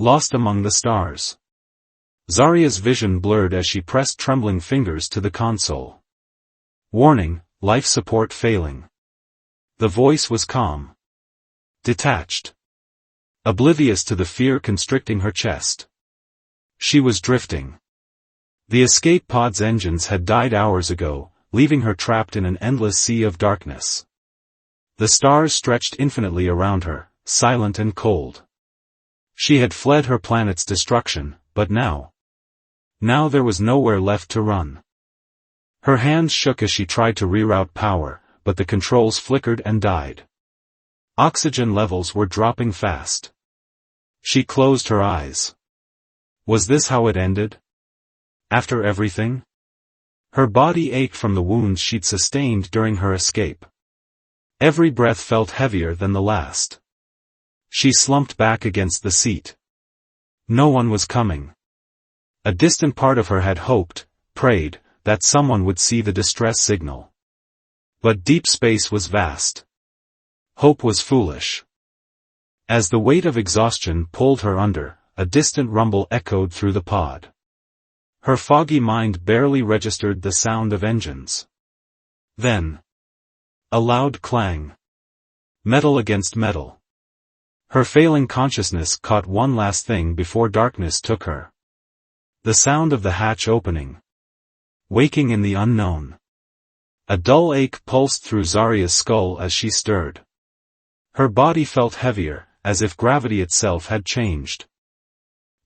Lost among the stars. Zarya's vision blurred as she pressed trembling fingers to the console. Warning, life support failing. The voice was calm. Detached. Oblivious to the fear constricting her chest. She was drifting. The escape pod's engines had died hours ago, leaving her trapped in an endless sea of darkness. The stars stretched infinitely around her, silent and cold. She had fled her planet's destruction, but now there was nowhere left to run. Her hands shook as she tried to reroute power, but the controls flickered and died. Oxygen levels were dropping fast. She closed her eyes. Was this how it ended? After everything? Her body ached from the wounds she'd sustained during her escape. Every breath felt heavier than the last. She slumped back against the seat. No one was coming. A distant part of her had hoped, prayed, that someone would see the distress signal. But deep space was vast. Hope was foolish. As the weight of exhaustion pulled her under, a distant rumble echoed through the pod. Her foggy mind barely registered the sound of engines. Then, a loud clang. Metal against metal. Her failing consciousness caught one last thing before darkness took her. The sound of the hatch opening. Waking in the unknown. A dull ache pulsed through Zarya's skull as she stirred. Her body felt heavier, as if gravity itself had changed.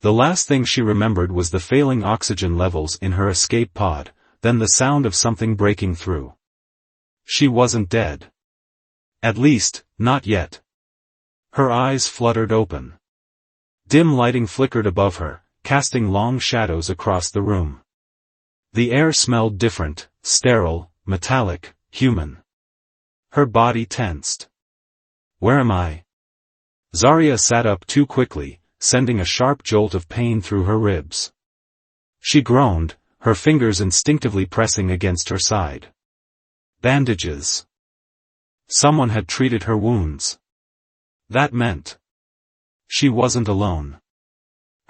The last thing she remembered was the failing oxygen levels in her escape pod, then the sound of something breaking through. She wasn't dead. At least, not yet. Her eyes fluttered open. Dim lighting flickered above her, casting long shadows across the room. The air smelled different, sterile, metallic, human. Her body tensed. Where am I? Zarya sat up too quickly, sending a sharp jolt of pain through her ribs. She groaned, her fingers instinctively pressing against her side. Bandages. Someone had treated her wounds. That meant she wasn't alone.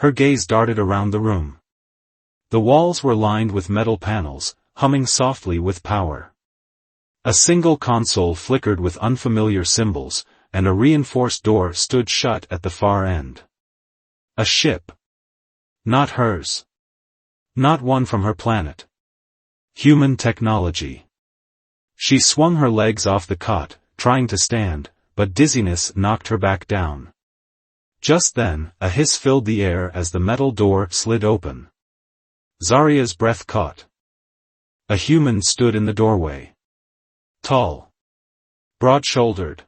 Her gaze darted around the room. The walls were lined with metal panels, humming softly with power. A single console flickered with unfamiliar symbols, and a reinforced door stood shut at the far end. A ship. Not hers. Not one from her planet. Human technology. She swung her legs off the cot, trying to stand, but dizziness knocked her back down. Just then, a hiss filled the air as the metal door slid open. Zarya's breath caught. A human stood in the doorway. Tall. Broad-shouldered.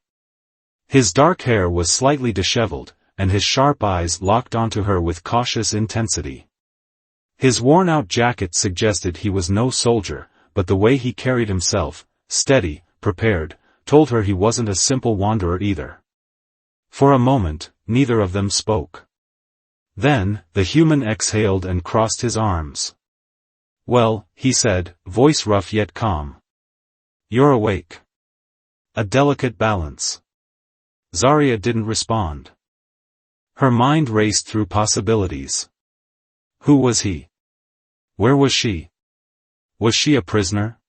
His dark hair was slightly disheveled, and his sharp eyes locked onto her with cautious intensity. His worn-out jacket suggested he was no soldier, but the way he carried himself, steady, prepared, told her he wasn't a simple wanderer either. For a moment, neither of them spoke. Then, the human exhaled and crossed his arms. Well, he said, voice rough yet calm. You're awake. A delicate balance. Zarya didn't respond. Her mind raced through possibilities. Who was he? Where was she? Was she a prisoner?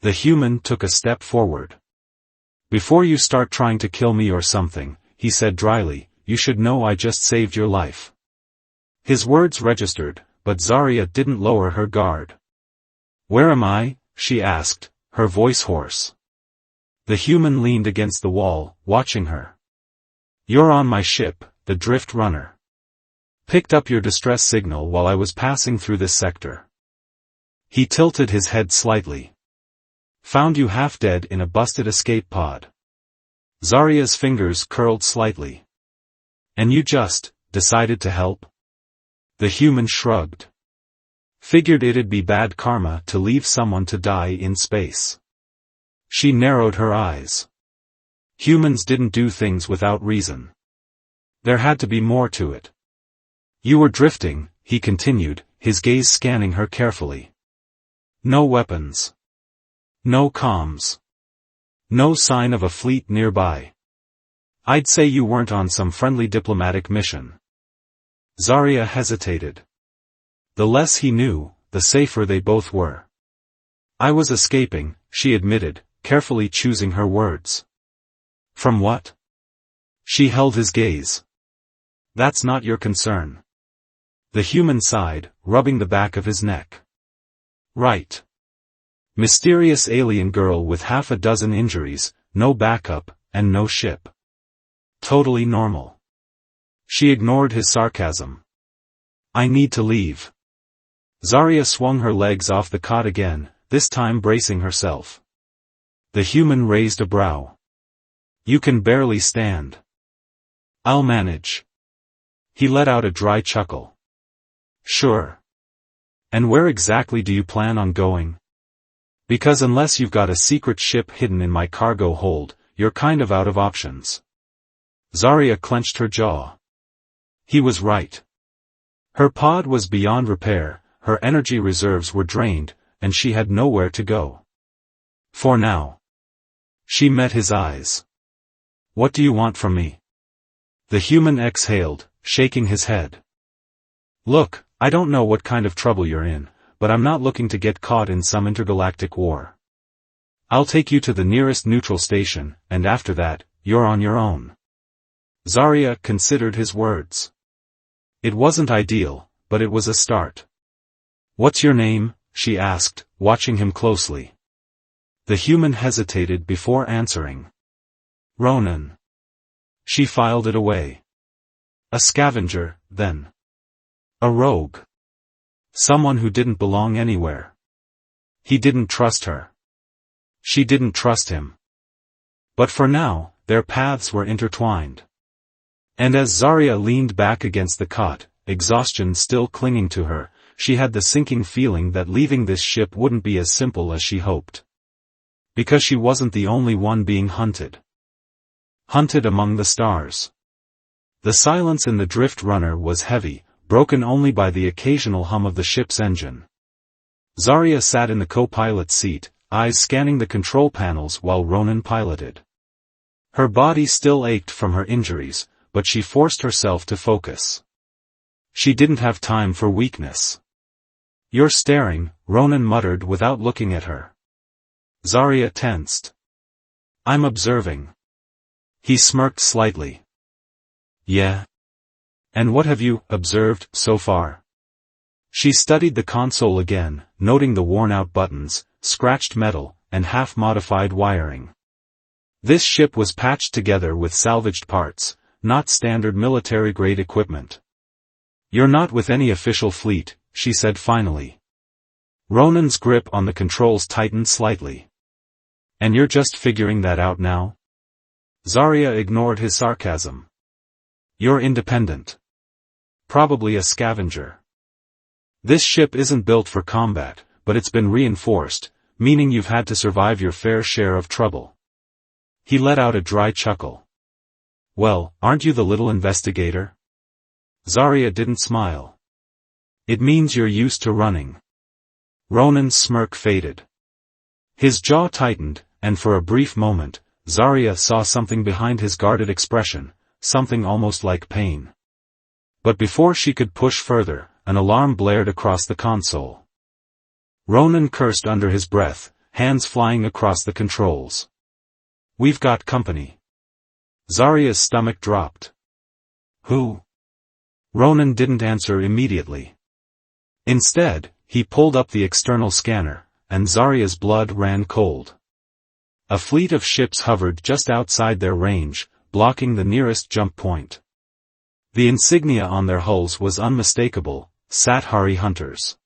The human took a step forward. Before you start trying to kill me or something, he said dryly, you should know I just saved your life. His words registered, but Zarya didn't lower her guard. Where am I? She asked, her voice hoarse. The human leaned against the wall, watching her. You're on my ship, the Drift Runner. Picked up your distress signal while I was passing through this sector. He tilted his head slightly. Found you half dead in a busted escape pod. Zarya's fingers curled slightly. And you just decided to help? The human shrugged. Figured it'd be bad karma to leave someone to die in space. She narrowed her eyes. Humans didn't do things without reason. There had to be more to it. You were drifting, he continued, his gaze scanning her carefully. No weapons. No comms. No sign of a fleet nearby. I'd say you weren't on some friendly diplomatic mission. Zarya hesitated. The less he knew, the safer they both were. I was escaping, she admitted, carefully choosing her words. From what? She held his gaze. That's not your concern. The human sighed, rubbing the back of his neck. Right. Mysterious alien girl with half a dozen injuries, no backup, and no ship. Totally normal. She ignored his sarcasm. I need to leave. Zarya swung her legs off the cot again, this time bracing herself. The human raised a brow. You can barely stand. I'll manage. He let out a dry chuckle. Sure. And where exactly do you plan on going? Because unless you've got a secret ship hidden in my cargo hold, you're kind of out of options. Zarya clenched her jaw. He was right. Her pod was beyond repair, her energy reserves were drained, and she had nowhere to go. For now. She met his eyes. What do you want from me? The human exhaled, shaking his head. Look, I don't know what kind of trouble you're in, but I'm not looking to get caught in some intergalactic war. I'll take you to the nearest neutral station, and after that, you're on your own. Zarya considered his words. It wasn't ideal, but it was a start. What's your name? She asked, watching him closely. The human hesitated before answering. Ronan. She filed it away. A scavenger, then. A rogue. Someone who didn't belong anywhere. He didn't trust her. She didn't trust him. But for now, their paths were intertwined. And as Zarya leaned back against the cot, exhaustion still clinging to her, she had the sinking feeling that leaving this ship wouldn't be as simple as she hoped. Because she wasn't the only one being hunted. Hunted among the stars. The silence in the drift runner was heavy, broken only by the occasional hum of the ship's engine. Zarya sat in the co-pilot's seat, eyes scanning the control panels while Ronan piloted. Her body still ached from her injuries, but she forced herself to focus. She didn't have time for weakness. You're staring, Ronan muttered without looking at her. Zarya tensed. I'm observing. He smirked slightly. Yeah? And what have you observed so far? She studied the console again, noting the worn-out buttons, scratched metal, and half-modified wiring. This ship was patched together with salvaged parts, not standard military-grade equipment. You're not with any official fleet, she said finally. Ronan's grip on the controls tightened slightly. And you're just figuring that out now? Zarya ignored his sarcasm. You're independent. Probably a scavenger. This ship isn't built for combat, but it's been reinforced, meaning you've had to survive your fair share of trouble. He let out a dry chuckle. Well, aren't you the little investigator? Zarya didn't smile. It means you're used to running. Ronan's smirk faded. His jaw tightened, and for a brief moment, Zarya saw something behind his guarded expression, something almost like pain. But before she could push further, an alarm blared across the console. Ronan cursed under his breath, hands flying across the controls. We've got company. Zarya's stomach dropped. Who? Ronan didn't answer immediately. Instead, he pulled up the external scanner, and Zarya's blood ran cold. A fleet of ships hovered just outside their range, blocking the nearest jump point. The insignia on their hulls was unmistakable, Sathari hunters.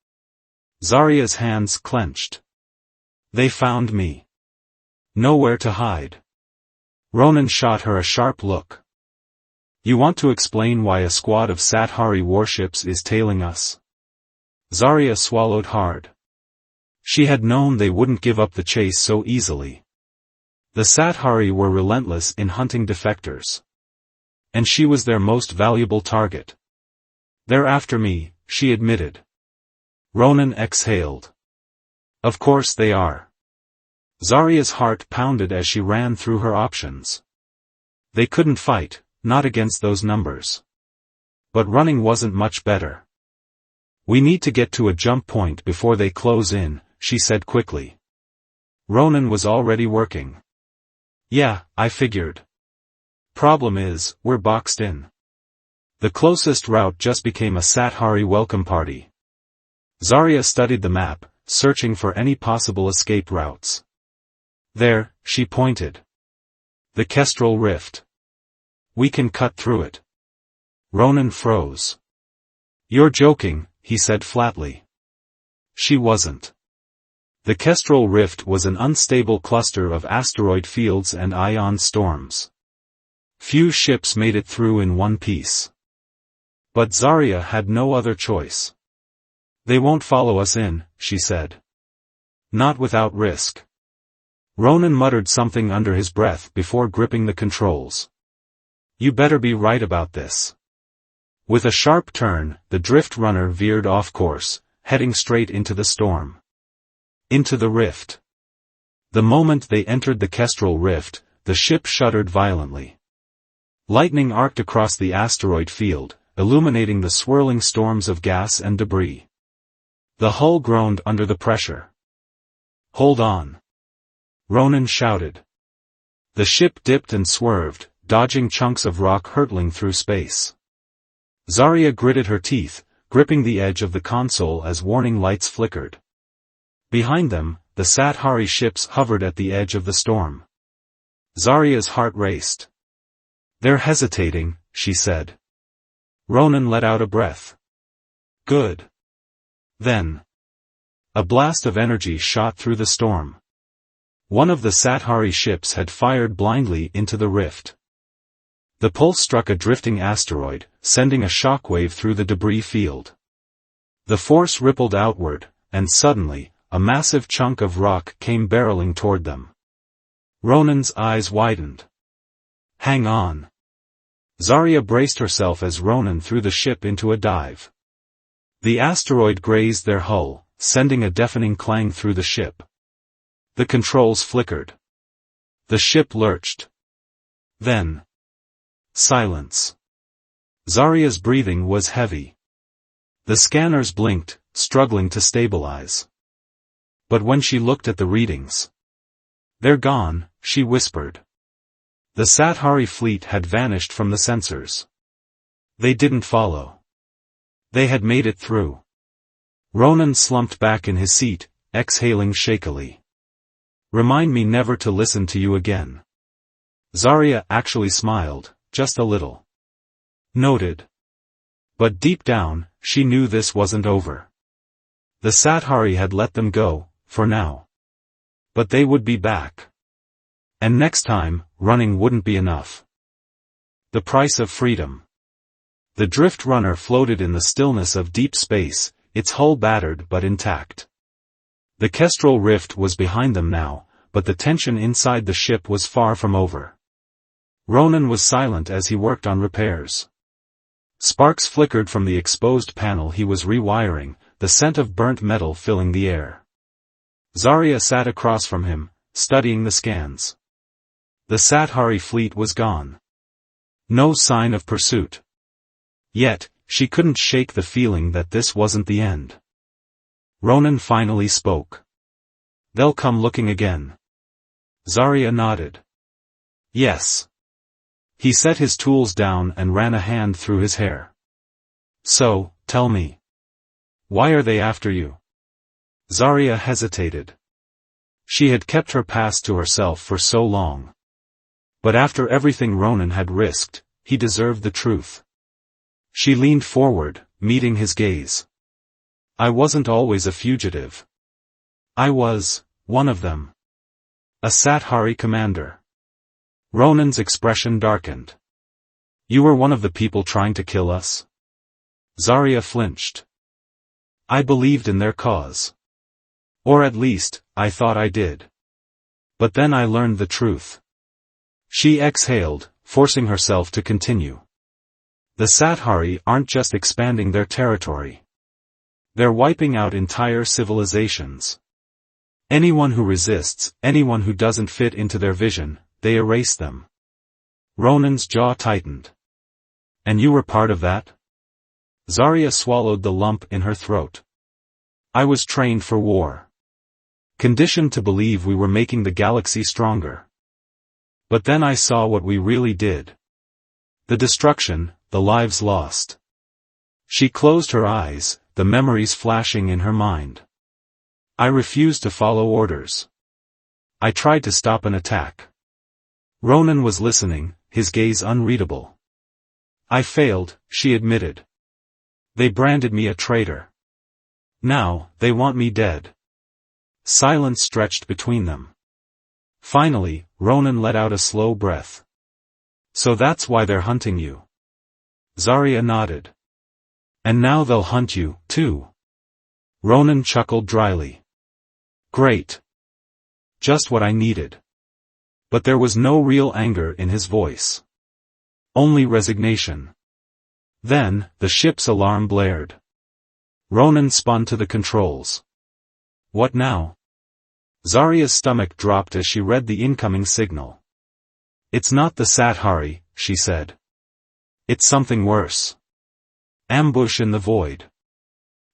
Zarya's hands clenched. They found me. Nowhere to hide. Ronan shot her a sharp look. You want to explain why a squad of Sathari warships is tailing us? Zarya swallowed hard. She had known they wouldn't give up the chase so easily. The Sathari were relentless in hunting defectors. And she was their most valuable target. They're after me, she admitted. Ronan exhaled. Of course they are. Zarya's heart pounded as she ran through her options. They couldn't fight, not against those numbers. But running wasn't much better. "We need to get to a jump point before they close in," she said quickly. Ronan was already working. "Yeah, I figured. Problem is, we're boxed in. The closest route just became a Sathari welcome party." Zarya studied the map, searching for any possible escape routes. "There," she pointed. "The Kestrel Rift. We can cut through it." Ronan froze. "You're joking," he said flatly. She wasn't. The Kestrel Rift was an unstable cluster of asteroid fields and ion storms. Few ships made it through in one piece. But Zarya had no other choice. "They won't follow us in," she said. "Not without risk." Ronan muttered something under his breath before gripping the controls. "You better be right about this." With a sharp turn, the drift runner veered off course, heading straight into the storm. Into the rift. The moment they entered the Kestrel Rift, the ship shuddered violently. Lightning arced across the asteroid field, illuminating the swirling storms of gas and debris. The hull groaned under the pressure. "Hold on!" Ronan shouted. The ship dipped and swerved, dodging chunks of rock hurtling through space. Zarya gritted her teeth, gripping the edge of the console as warning lights flickered. Behind them, the Sathari ships hovered at the edge of the storm. Zarya's heart raced. "They're hesitating," she said. Ronan let out a breath. "Good." Then, a blast of energy shot through the storm. One of the Sathari ships had fired blindly into the rift. The pulse struck a drifting asteroid, sending a shockwave through the debris field. The force rippled outward, and suddenly, a massive chunk of rock came barreling toward them. Ronan's eyes widened. "Hang on." Zarya braced herself as Ronan threw the ship into a dive. The asteroid grazed their hull, sending a deafening clang through the ship. The controls flickered. The ship lurched. Then, silence. Zarya's breathing was heavy. The scanners blinked, struggling to stabilize. But when she looked at the readings, "They're gone," she whispered. The Sathari fleet had vanished from the sensors. They didn't follow. They had made it through. Ronan slumped back in his seat, exhaling shakily. "Remind me never to listen to you again." Zarya actually smiled, just a little. "Noted." But deep down, she knew this wasn't over. The Sathari had let them go, for now. But they would be back. And next time, running wouldn't be enough. The price of freedom. The drift runner floated in the stillness of deep space, its hull battered but intact. The Kestrel Rift was behind them now, but the tension inside the ship was far from over. Ronan was silent as he worked on repairs. Sparks flickered from the exposed panel he was rewiring, the scent of burnt metal filling the air. Zarya sat across from him, studying the scans. The Sathari fleet was gone. No sign of pursuit. Yet, she couldn't shake the feeling that this wasn't the end. Ronan finally spoke. "They'll come looking again." Zarya nodded. "Yes." He set his tools down and ran a hand through his hair. "So, tell me. Why are they after you?" Zarya hesitated. She had kept her past to herself for so long. But after everything Ronan had risked, he deserved the truth. She leaned forward, meeting his gaze. "I wasn't always a fugitive. I was one of them. A Sathari commander." Ronan's expression darkened. "You were one of the people trying to kill us?" Zarya flinched. "I believed in their cause. Or at least, I thought I did. But then I learned the truth." She exhaled, forcing herself to continue. "The Sathari aren't just expanding their territory. They're wiping out entire civilizations. Anyone who resists, anyone who doesn't fit into their vision, they erase them." Ronan's jaw tightened. "And you were part of that?" Zarya swallowed the lump in her throat. I was trained for war. Conditioned to believe we were making the galaxy stronger. But then I saw what we really did. The destruction, the lives lost. She closed her eyes, the memories flashing in her mind. I refused to follow orders. I tried to stop an attack. Ronan was listening, his gaze unreadable. I failed, she admitted. They branded me a traitor. Now, they want me dead. Silence stretched between them. Finally, Ronan let out a slow breath. So that's why they're hunting you. Zarya nodded. And now they'll hunt you, too. Ronan chuckled dryly. Great. Just what I needed. But there was no real anger in his voice. Only resignation. Then, the ship's alarm blared. Ronan spun to the controls. What now? Zarya's stomach dropped as she read the incoming signal. It's not the Sathari, she said. It's something worse. Ambush in the void.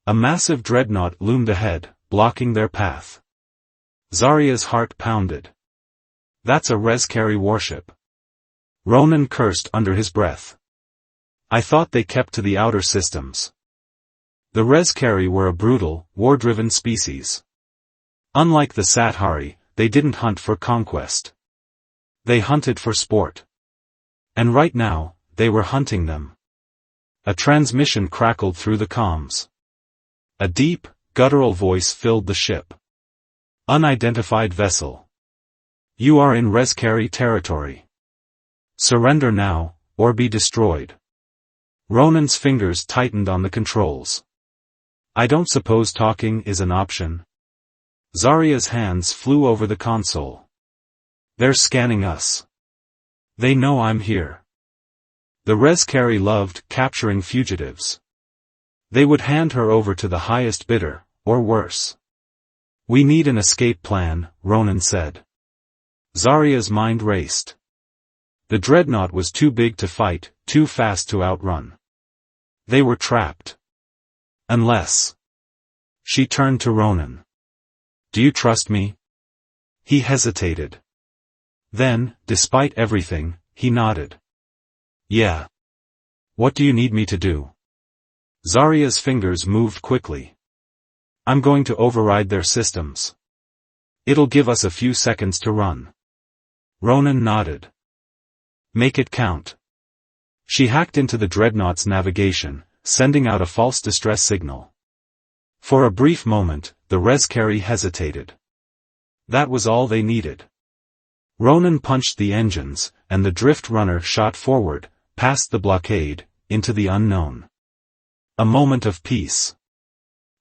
A massive dreadnought loomed ahead, blocking their path. Zarya's heart pounded. That's a Rezkari warship. Ronan cursed under his breath. I thought they kept to the outer systems. The Rezkari were a brutal, war-driven species. Unlike the Sathari, they didn't hunt for conquest. They hunted for sport. And right now, they were hunting them. A transmission crackled through the comms. A deep, guttural voice filled the ship. Unidentified vessel. You are in Rezkari territory. Surrender now, or be destroyed. Ronan's fingers tightened on the controls. I don't suppose talking is an option. Zarya's hands flew over the console. They're scanning us. They know I'm here. The Rezkari loved capturing fugitives. They would hand her over to the highest bidder, or worse. We need an escape plan, Ronan said. Zarya's mind raced. The dreadnought was too big to fight, too fast to outrun. They were trapped. Unless. She turned to Ronan. Do you trust me? He hesitated. Then, despite everything, he nodded. Yeah. What do you need me to do? Zarya's fingers moved quickly. I'm going to override their systems. It'll give us a few seconds to run. Ronan nodded. Make it count. She hacked into the dreadnought's navigation, sending out a false distress signal. For a brief moment, the Rezkari hesitated. That was all they needed. Ronan punched the engines, and the drift runner shot forward, past the blockade, into the unknown. A moment of peace.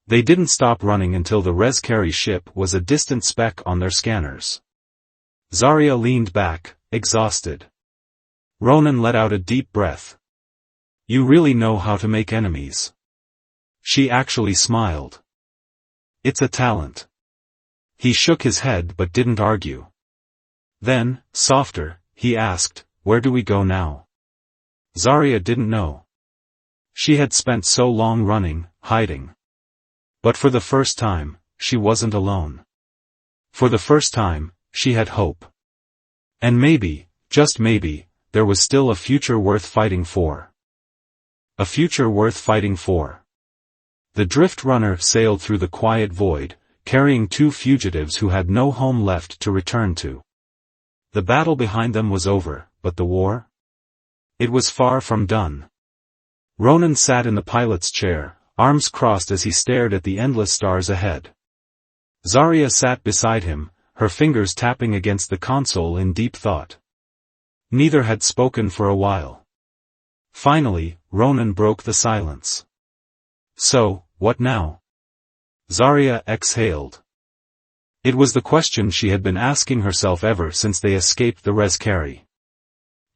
They didn't stop running until the Rezkari ship was a distant speck on their scanners. Zarya leaned back, exhausted. Ronan let out a deep breath. You really know how to make enemies. She actually smiled. It's a talent. He shook his head but didn't argue. Then, softer, he asked, where do we go now? Zarya didn't know. She had spent so long running, hiding. But for the first time, she wasn't alone. For the first time, she had hope. And maybe, just maybe, there was still a future worth fighting for. A future worth fighting for. The drift runner sailed through the quiet void, carrying two fugitives who had no home left to return to. The battle behind them was over, but the war? It was far from done. Ronan sat in the pilot's chair, arms crossed as he stared at the endless stars ahead. Zarya sat beside him, her fingers tapping against the console in deep thought. Neither had spoken for a while. Finally, Ronan broke the silence. So, what now? Zarya exhaled. It was the question she had been asking herself ever since they escaped the Rezkari.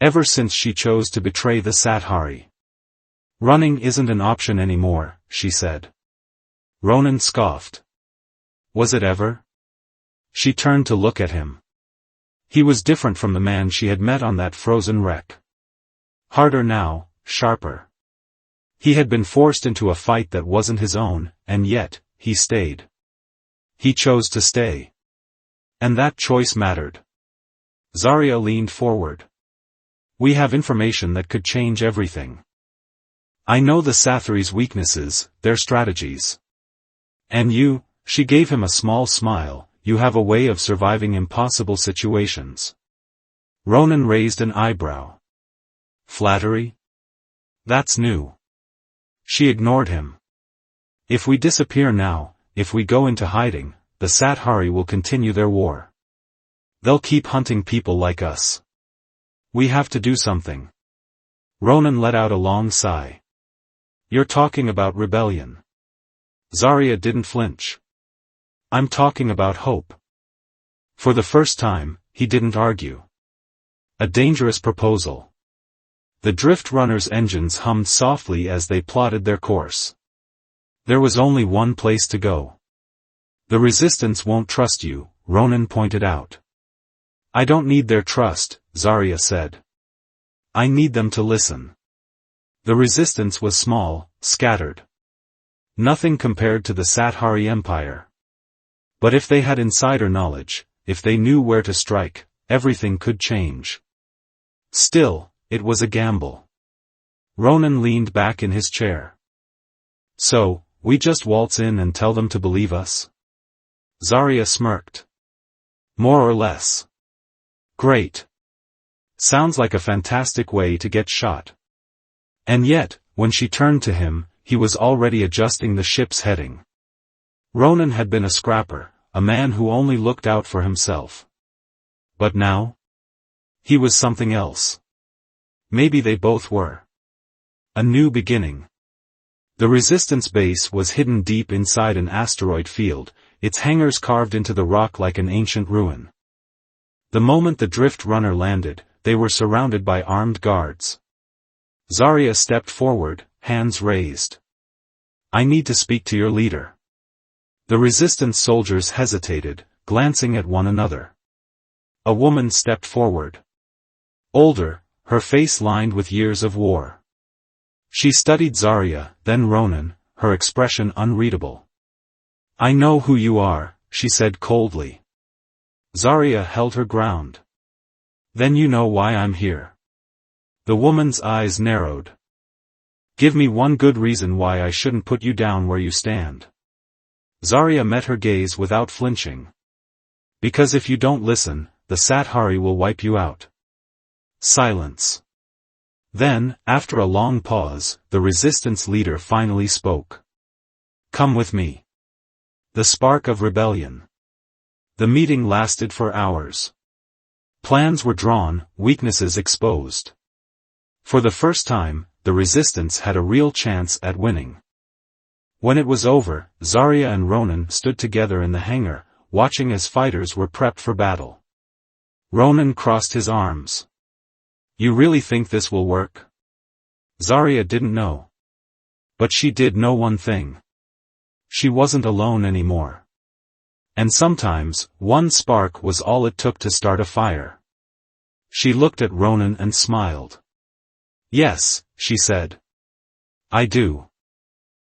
Ever since she chose to betray the Sathari. Running isn't an option anymore, she said. Ronan scoffed. Was it ever? She turned to look at him. He was different from the man she had met on that frozen wreck. Harder now, sharper. He had been forced into a fight that wasn't his own, and yet, he stayed. He chose to stay. And that choice mattered. Zarya leaned forward. We have information that could change everything. I know the Sathari's weaknesses, their strategies. And you, she gave him a small smile, you have a way of surviving impossible situations. Ronan raised an eyebrow. Flattery? That's new. She ignored him. If we disappear now, if we go into hiding, the Sathari will continue their war. They'll keep hunting people like us. We have to do something. Ronan let out a long sigh. You're talking about rebellion. Zarya didn't flinch. I'm talking about hope. For the first time, he didn't argue. A dangerous proposal. The drift runner's engines hummed softly as they plotted their course. There was only one place to go. The resistance won't trust you, Ronan pointed out. I don't need their trust, Zarya said. I need them to listen. The resistance was small, scattered. Nothing compared to the Sathari Empire. But if they had insider knowledge, if they knew where to strike, everything could change. Still, it was a gamble. Ronan leaned back in his chair. So, we just waltz in and tell them to believe us? Zarya smirked. More or less. Great. Sounds like a fantastic way to get shot. And yet, when she turned to him, he was already adjusting the ship's heading. Ronan had been a scrapper, a man who only looked out for himself. But now? He was something else. Maybe they both were. A new beginning. The resistance base was hidden deep inside an asteroid field, its hangars carved into the rock like an ancient ruin. The moment the drift runner landed, they were surrounded by armed guards. Zarya stepped forward, hands raised. I need to speak to your leader. The resistance soldiers hesitated, glancing at one another. A woman stepped forward. Older, her face lined with years of war. She studied Zarya, then Ronan, her expression unreadable. I know who you are, she said coldly. Zarya held her ground. Then you know why I'm here. The woman's eyes narrowed. Give me one good reason why I shouldn't put you down where you stand. Zarya met her gaze without flinching. Because if you don't listen, the Sathari will wipe you out. Silence. Then, after a long pause, the resistance leader finally spoke. Come with me. The spark of rebellion. The meeting lasted for hours. Plans were drawn, weaknesses exposed. For the first time, the resistance had a real chance at winning. When it was over, Zarya and Ronan stood together in the hangar, watching as fighters were prepped for battle. Ronan crossed his arms. You really think this will work? Zarya didn't know. But she did know one thing. She wasn't alone anymore. And sometimes, one spark was all it took to start a fire. She looked at Ronan and smiled. Yes, she said. I do.